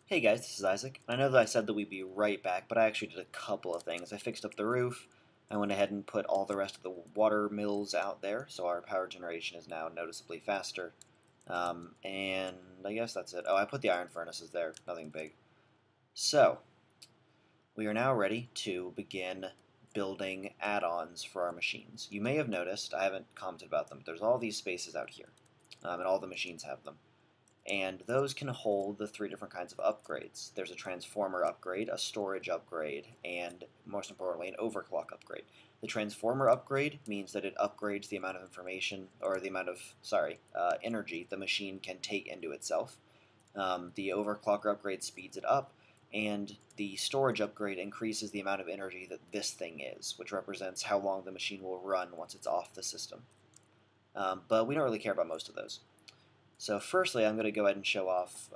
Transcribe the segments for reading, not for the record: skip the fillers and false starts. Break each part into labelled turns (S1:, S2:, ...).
S1: Hey guys, this is Isaac. I know that I said that we'd be right back, but I actually did a couple of things. I fixed up the roof. I went ahead and put all the rest of the water mills out there, so our power generation is now noticeably faster. And I guess that's it. Oh, I put the iron furnaces there. Nothing big. So, we are now ready to begin building add-ons for our machines. You may have noticed, I haven't commented about them, but there's all these spaces out here, and all the machines have them. And those can hold the three different kinds of upgrades. There's a transformer upgrade, a storage upgrade, and most importantly, an overclock upgrade. The transformer upgrade means that it upgrades the amount of information, or the amount of, energy the machine can take into itself. The overclocker upgrade speeds it up, and the storage upgrade increases the amount of energy that this thing is, which represents how long the machine will run once it's off the system. But we don't really care about most of those. So firstly, I'm going to go ahead and show off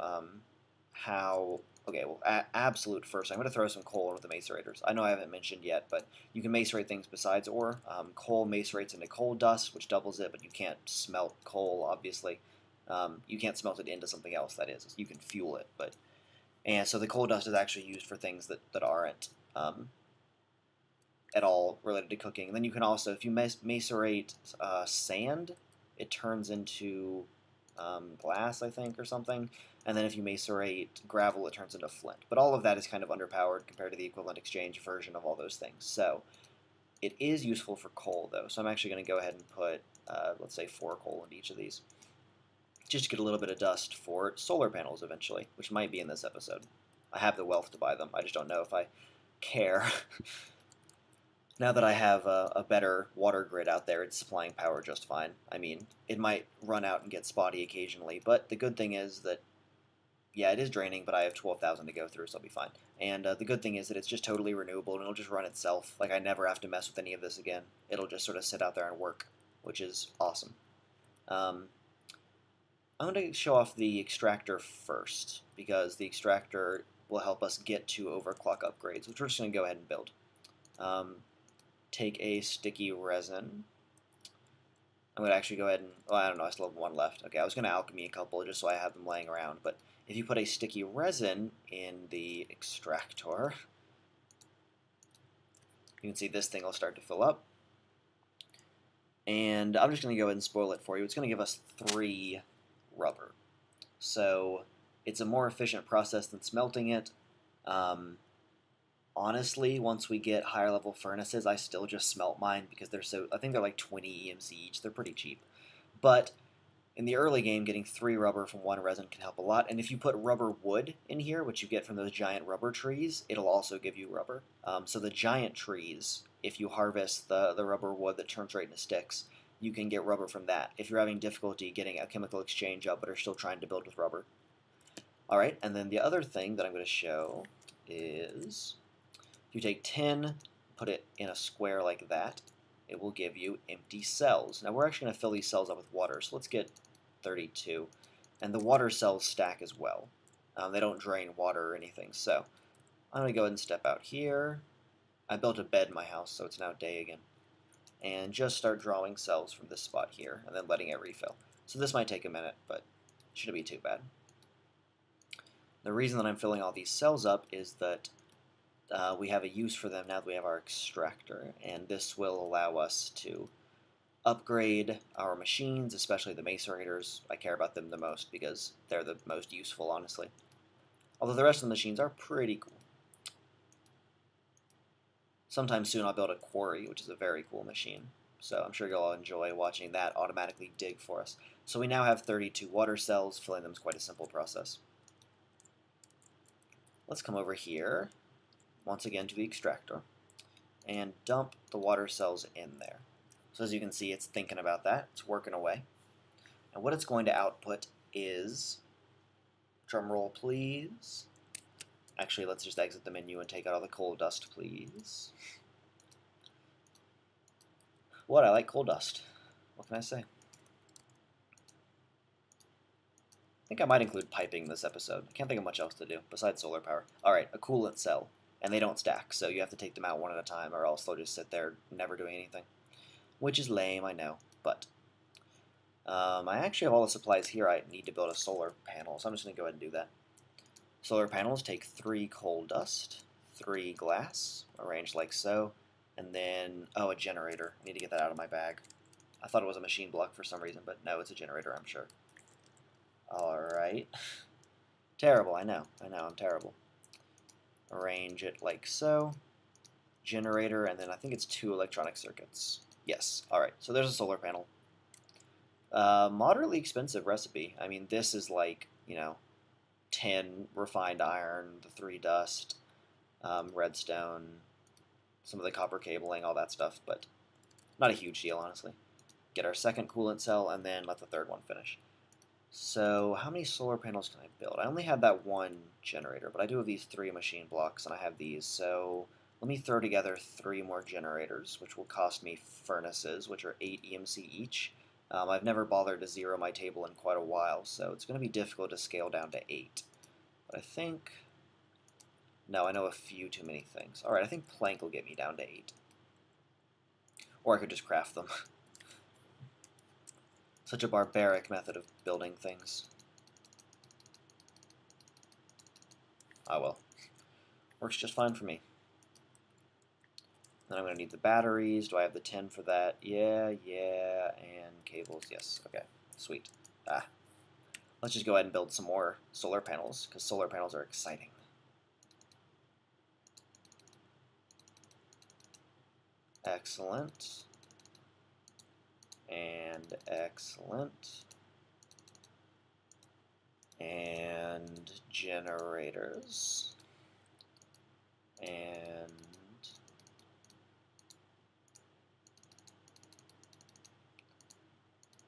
S1: absolute first. I'm going to throw some coal into the macerators. I know I haven't mentioned yet, but you can macerate things besides ore. Coal macerates into coal dust, which doubles it, but you can't smelt coal, obviously. You can't smelt it into something else, that is. You can fuel it, and so the coal dust is actually used for things that aren't at all related to cooking. And then you can also, if you macerate sand, it turns into glass, I think, or something. And then if you macerate gravel, it turns into flint. But all of that is kind of underpowered compared to the equivalent exchange version of all those things. So it is useful for coal, though. So I'm actually going to go ahead and put, let's say, 4 coal into each of these, just to get a little bit of dust for solar panels eventually, which might be in this episode. I have the wealth to buy them. I just don't know if I care. Now that I have a better water grid out there, it's supplying power just fine. I mean, it might run out and get spotty occasionally, but the good thing is that, yeah, it is draining, but I have 12,000 to go through, so I'll be fine. And the good thing is that it's just totally renewable, and it'll just run itself. Like, I never have to mess with any of this again. It'll just sort of sit out there and work, which is awesome. I'm going to show off the extractor first, because the extractor will help us get to overclock upgrades, which we're just going to go ahead and build. Take a sticky resin. I'm going to actually go ahead and, well, I don't know, I still have 1 left. Okay, I was going to alchemy a couple just so I have them laying around, but if you put a sticky resin in the extractor, you can see this thing will start to fill up. And I'm just going to go ahead and spoil it for you. It's going to give us 3 rubber. So it's a more efficient process than smelting it. Honestly, once we get higher level furnaces, I still just smelt mine because I think they're like 20 EMC each. They're pretty cheap. But in the early game, getting 3 rubber from 1 resin can help a lot. And if you put rubber wood in here, which you get from those giant rubber trees, it'll also give you rubber. So the giant trees, if you harvest the rubber wood that turns right into sticks, you can get rubber from that if you're having difficulty getting a chemical exchange up but are still trying to build with rubber. Alright, and then the other thing that I'm going to show is, if you take 10, put it in a square like that, it will give you empty cells. Now we're actually going to fill these cells up with water, so let's get 32. And the water cells stack as well. They don't drain water or anything, so I'm going to go ahead and step out here. I built a bed in my house, so it's now day again. And just start drawing cells from this spot here, and then letting it refill. So this might take a minute, but it shouldn't be too bad. The reason that I'm filling all these cells up is that we have a use for them now that we have our extractor, and this will allow us to upgrade our machines, especially the macerators. I care about them the most because they're the most useful, honestly. Although the rest of the machines are pretty cool. Sometime soon I'll build a quarry, which is a very cool machine. So I'm sure you'll all enjoy watching that automatically dig for us. So we now have 32 water cells. Filling them is quite a simple process. Let's come over here, once again to the extractor, and dump the water cells in there. So as you can see, it's thinking about that. It's working away. And what it's going to output is, drum roll please. Actually, let's just exit the menu and take out all the coal dust, please. What? I like coal dust. What can I say? I think I might include piping this episode. I can't think of much else to do besides solar power. Alright, a coolant cell. And they don't stack, so you have to take them out one at a time, or else they'll just sit there never doing anything. Which is lame, I know, but I actually have all the supplies here I need to build a solar panel, so I'm just going to go ahead and do that. Solar panels take 3 coal dust, 3 glass, arranged like so, and then, oh, a generator. I need to get that out of my bag. I thought it was a machine block for some reason, but no, it's a generator, I'm sure. Alright. Terrible, I know, I'm terrible. Arrange it like so. Generator, and then I think it's 2 electronic circuits. Yes, alright, so there's a solar panel. Moderately expensive recipe. I mean, this is like, 10 refined iron, the 3 dust, redstone, some of the copper cabling, all that stuff, but not a huge deal, honestly. Get our second coolant cell, and then let the third one finish. So, how many solar panels can I build? I only had that 1 generator, but I do have these 3 machine blocks, and I have these, so let me throw together 3 more generators, which will cost me furnaces, which are 8 EMC each. I've never bothered to zero my table in quite a while, so it's going to be difficult to scale down to 8. But I think... No, I know a few too many things. Alright, I think plank will get me down to 8. Or I could just craft them. Such a barbaric method of building things. Ah well. Works just fine for me. Then I'm going to need the batteries. Do I have the 10 for that? Yeah, and cables, yes. Okay, sweet. Let's just go ahead and build some more solar panels, because solar panels are exciting. Excellent. And excellent. And generators. And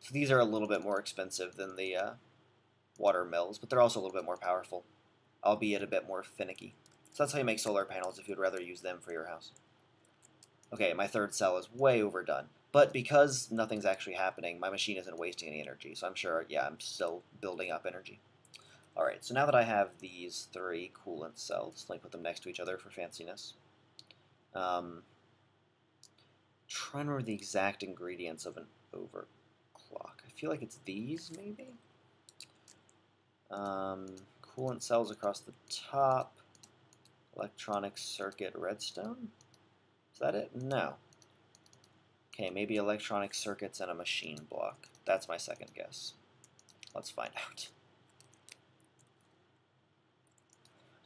S1: so these are a little bit more expensive than the water mills, but they're also a little bit more powerful, albeit a bit more finicky. So that's how you make solar panels if you'd rather use them for your house. Okay, my third cell is way overdone. But because nothing's actually happening, my machine isn't wasting any energy. So I'm sure, yeah, I'm still building up energy. Alright, so now that I have these 3 coolant cells, let me put them next to each other for fanciness. Trying to remember the exact ingredients of an overclock. I feel like it's these, maybe? Coolant cells across the top. Electronic circuit redstone? Is that it? No. Okay, maybe electronic circuits and a machine block. That's my second guess. Let's find out.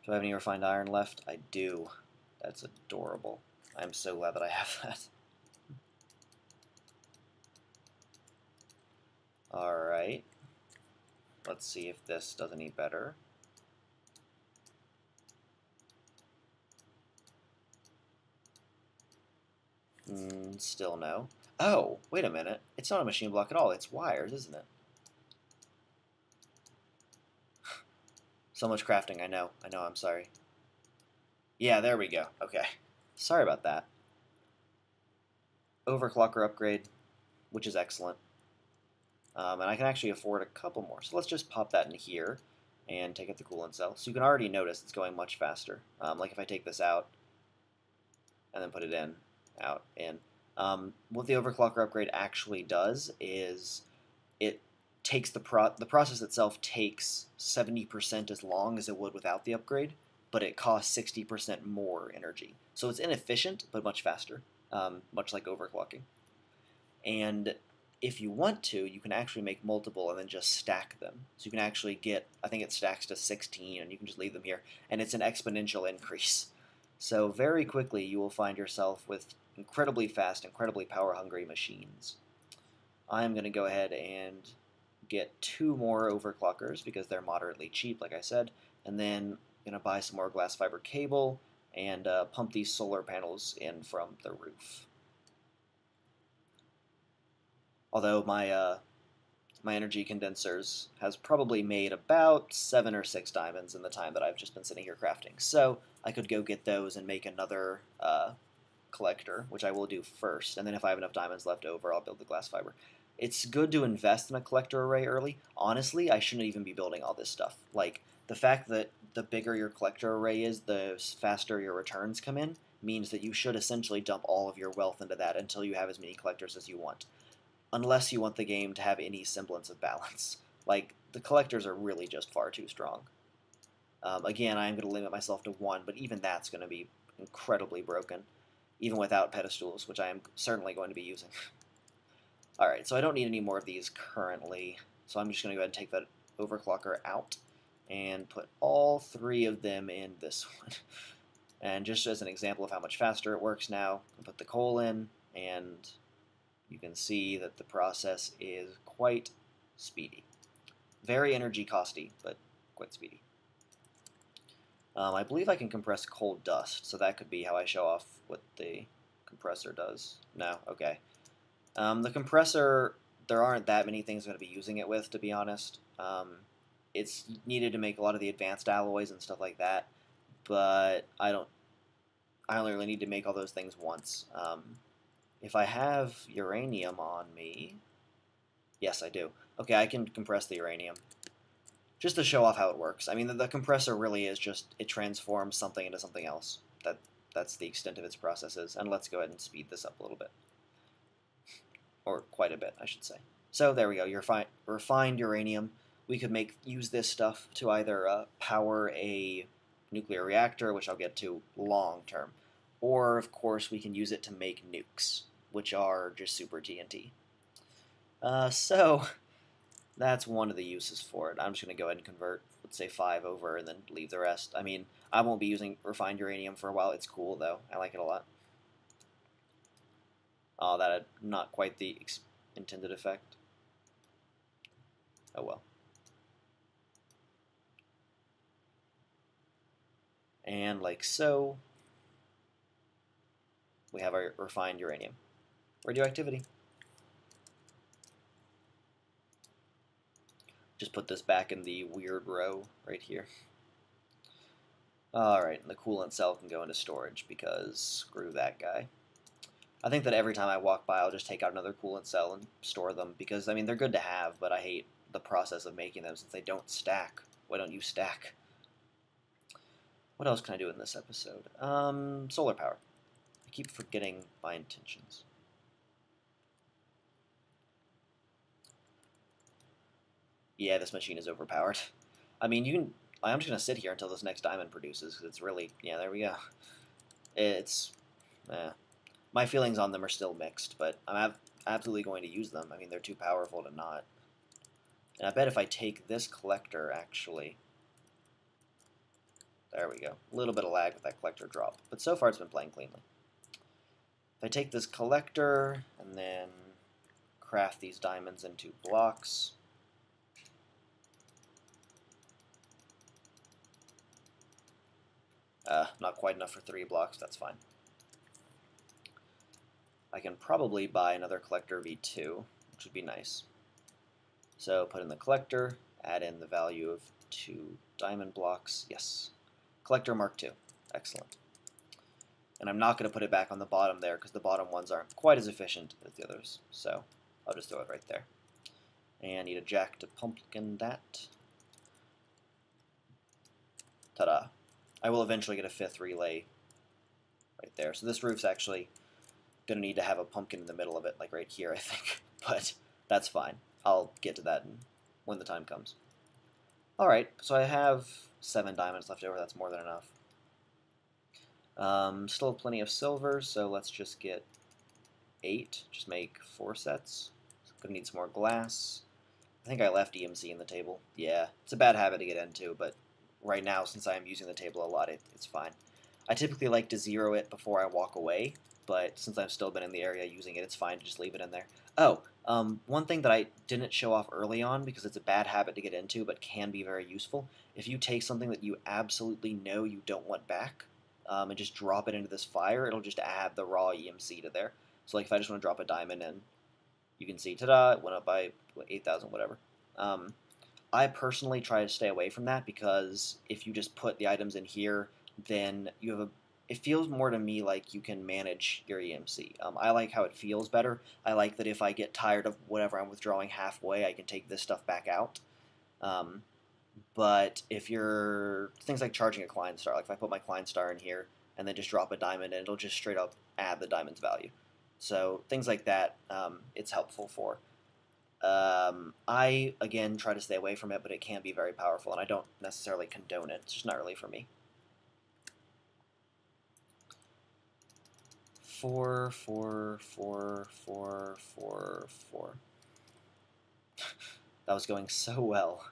S1: Do I have any refined iron left? I do. That's adorable. I'm so glad that I have that. Alright. Let's see if this does any better. Still no. Oh, wait a minute. It's not a machine block at all. It's wires, isn't it? So much crafting, I know. I'm sorry. Yeah, there we go. Okay. Sorry about that. Overclocker upgrade, which is excellent. And I can actually afford a couple more. So let's just pop that in here and take out the coolant cell. So you can already notice it's going much faster. Like if I take this out and then put it in, out, in. What the overclocker upgrade actually does is it takes the process itself takes 70% as long as it would without the upgrade, but it costs 60% more energy. So it's inefficient, but much faster, much like overclocking. And if you want to, you can actually make multiple and then just stack them. So you can actually get, I think it stacks to 16, and you can just leave them here, and it's an exponential increase. So very quickly you will find yourself with incredibly fast, incredibly power-hungry machines. I'm going to go ahead and get 2 more overclockers because they're moderately cheap, like I said, and then I'm going to buy some more glass fiber cable and pump these solar panels in from the roof. Although my energy condensers has probably made about 7 or 6 diamonds in the time that I've just been sitting here crafting. So I could go get those and make another collector, which I will do first, and then if I have enough diamonds left over, I'll build the glass fiber. It's good to invest in a collector array early. Honestly, I shouldn't even be building all this stuff. Like, the fact that the bigger your collector array is, the faster your returns come in, means that you should essentially dump all of your wealth into that until you have as many collectors as you want. Unless you want the game to have any semblance of balance. Like, the collectors are really just far too strong. Again, I am going to limit myself to 1, but even that's going to be incredibly broken, even without pedestals, which I am certainly going to be using. Alright, so I don't need any more of these currently, so I'm just going to go ahead and take that overclocker out and put all 3 of them in this one. And just as an example of how much faster it works now, I'll put the coal in, and you can see that the process is quite speedy. Very energy costy, but quite speedy. I believe I can compress coal dust, so that could be how I show off what the compressor does. No? Okay. The compressor, there aren't that many things I'm going to be using it with, to be honest. It's needed to make a lot of the advanced alloys and stuff like that, but I only really need to make all those things once. If I have uranium on me, yes, I do. Okay, I can compress the uranium, just to show off how it works. I mean, the compressor really is just, it transforms something into something else. That's the extent of its processes, and let's go ahead and speed this up a little bit. Or quite a bit, I should say. So there we go, your refined uranium. We could use this stuff to either power a nuclear reactor, which I'll get to long term, or of course we can use it to make nukes, which are just super TNT. So that's one of the uses for it. I'm just going to go ahead and convert, let's say 5 over, and then leave the rest. I mean, I won't be using refined uranium for a while. It's cool, though. I like it a lot. Oh, that had not quite the intended effect. Oh well. And like so, we have our refined uranium. Radioactivity. Just put this back in the weird row right here. Alright, and the coolant cell can go into storage because screw that guy. I think that every time I walk by, I'll just take out another coolant cell and store them because, I mean, they're good to have, but I hate the process of making them since they don't stack. Why don't you stack? What else can I do in this episode? Solar power. I keep forgetting my intentions. Yeah, this machine is overpowered. I mean, I'm just going to sit here until this next diamond produces, because it's really... Yeah, there we go. It's... my feelings on them are still mixed, but I'm absolutely going to use them. I mean, they're too powerful to not. And I bet if I take this collector, actually... There we go. A little bit of lag with that collector drop. But so far it's been playing cleanly. If I take this collector and then craft these diamonds into blocks... not quite enough for 3 blocks, that's fine. I can probably buy another collector V2, which would be nice. So put in the collector, add in the value of 2 diamond blocks. Yes. Collector Mark II. Excellent. And I'm not going to put it back on the bottom there because the bottom ones aren't quite as efficient as the others. So I'll just throw it right there. And I need a jack to pumpkin that. Ta-da. I will eventually get a 5th relay right there. So this roof's actually going to need to have a pumpkin in the middle of it, like right here, I think. But that's fine. I'll get to that when the time comes. Alright, so I have 7 diamonds left over. That's more than enough. Still have plenty of silver, so let's just get 8. Just make 4 sets. Gonna need some more glass. I think I left EMC in the table. Yeah, it's a bad habit to get into, but right now, since I am using the table a lot, it's fine. I typically like to zero it before I walk away, but since I've still been in the area using it, it's fine to just leave it in there. Oh, one thing that I didn't show off early on, because it's a bad habit to get into, but can be very useful, if you take something that you absolutely know you don't want back, and just drop it into this fire, it'll just add the raw EMC to there. So like if I just want to drop a diamond in, you can see, ta-da, it went up by 8,000, whatever. I personally try to stay away from that because if you just put the items in here, then you have it feels more to me like you can manage your EMC. I like how it feels better. I like that if I get tired of whatever I'm withdrawing halfway, I can take this stuff back out. But if you're things like charging a Klein Star, like if I put my Klein Star in here and then just drop a diamond in, it'll just straight up add the diamond's value. So things like that, it's helpful for. I, again, try to stay away from it, but it can be very powerful, and I don't necessarily condone it. It's just not really for me. 4, 4, 4, 4, 4, 4. That was going so well.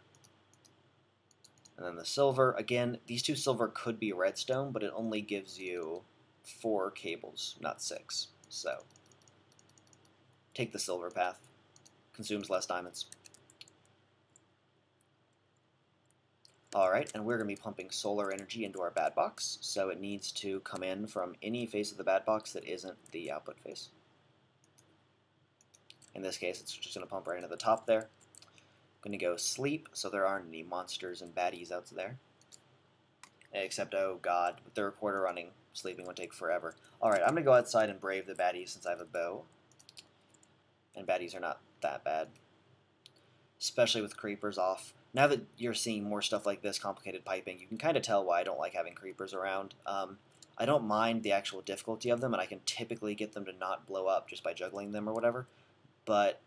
S1: And then the silver, again, these two silver could be redstone, but it only gives you 4 cables, not 6. So, take the silver path. Consumes less diamonds. Alright, and we're going to be pumping solar energy into our bad box, so it needs to come in from any face of the bad box that isn't the output face. In this case, it's just going to pump right into the top there. I'm going to go sleep, so there aren't any monsters and baddies out there. Except, oh god, with the recorder running, sleeping would take forever. Alright, I'm going to go outside and brave the baddies since I have a bow. And baddies are not that bad. Especially with creepers off. Now that you're seeing more stuff like this, complicated piping, you can kind of tell why I don't like having creepers around. I don't mind the actual difficulty of them, and I can typically get them to not blow up just by juggling them or whatever. But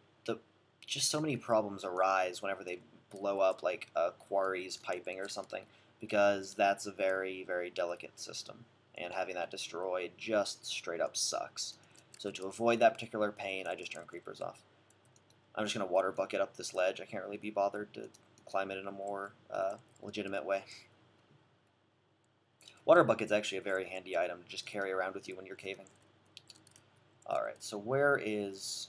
S1: just so many problems arise whenever they blow up like a quarry's piping or something, because that's a very, very delicate system, and having that destroyed just straight up sucks. So to avoid that particular pain, I just turn creepers off. I'm just going to water bucket up this ledge. I can't really be bothered to climb it in a more legitimate way. Water bucket's actually a very handy item to just carry around with you when you're caving. Alright, so where is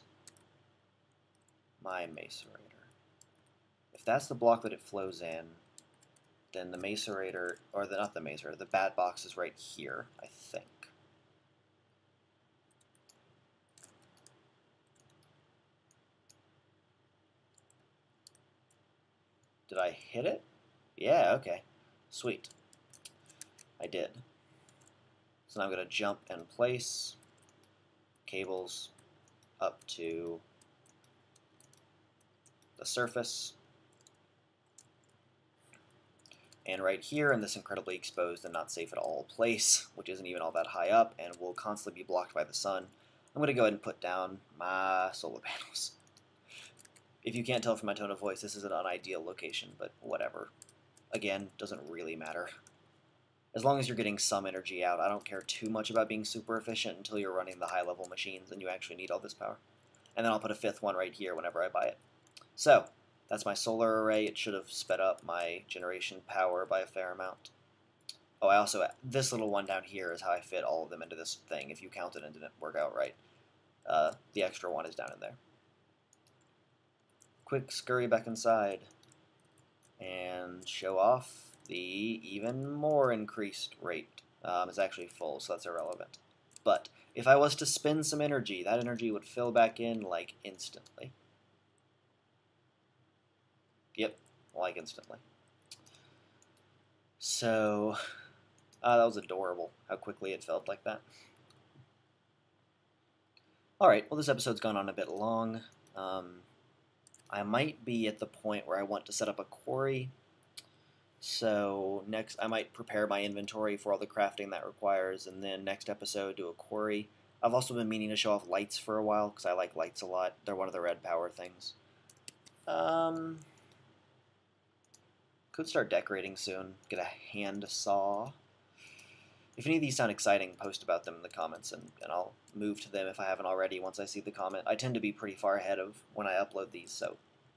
S1: my macerator? If that's the block that it flows in, then the macerator, or not the macerator, the bat box is right here, I think. Did I hit it? Yeah, okay. Sweet. I did. So now I'm going to jump and place cables up to the surface. And right here in this incredibly exposed and not safe at all place, which isn't even all that high up and will constantly be blocked by the sun, I'm going to go ahead and put down my solar panels. If you can't tell from my tone of voice, this is an unideal location, but whatever. Again, doesn't really matter. As long as you're getting some energy out, I don't care too much about being super efficient until you're running the high-level machines and you actually need all this power. And then I'll put a 5th one right here whenever I buy it. So, that's my solar array. It should have sped up my generation power by a fair amount. Oh, I also, this little one down here is how I fit all of them into this thing. If you count it and didn't work out right, the extra one is down in there. Quick scurry back inside and show off the even more increased rate. It's actually full, so that's irrelevant. But if I was to spend some energy, that energy would fill back in like instantly. Yep, like instantly. So, that was adorable, how quickly it felt like that. Alright, well this episode's gone on a bit long. I might be at the point where I want to set up a quarry. So next I might prepare my inventory for all the crafting that requires, and then next episode do a quarry. I've also been meaning to show off lights for a while, because I like lights a lot. They're one of the red power things. Could start decorating soon. Get a hand saw. If any of these sound exciting, post about them in the comments, and I'll move to them if I haven't already once I see the comment. I tend to be pretty far ahead of when I upload these, so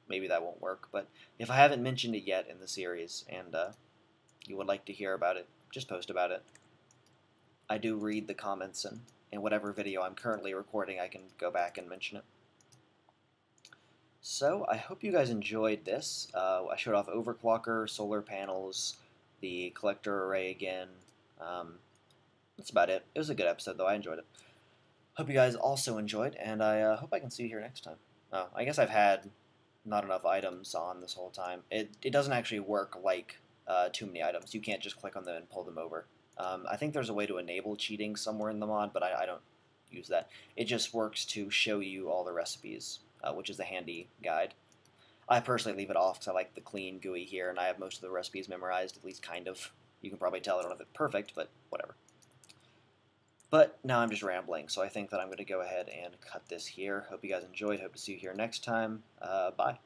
S1: maybe that won't work. But if I haven't mentioned it yet in the series, and you would like to hear about it, just post about it. I do read the comments, and in whatever video I'm currently recording, I can go back and mention it. So, I hope you guys enjoyed this. I showed off overclocker, solar panels, the collector array again. That's about it. It was a good episode, though. I enjoyed it. Hope you guys also enjoyed, and I hope I can see you here next time. Oh, I guess I've had not enough items on this whole time. It doesn't actually work like too many items. You can't just click on them and pull them over. I think there's a way to enable cheating somewhere in the mod, but I don't use that. It just works to show you all the recipes, which is a handy guide. I personally leave it off because I like the clean GUI here, and I have most of the recipes memorized, at least kind of. You can probably tell I don't have it perfect, but whatever. But now I'm just rambling, so I think that I'm going to go ahead and cut this here. Hope you guys enjoyed. Hope to see you here next time. Bye.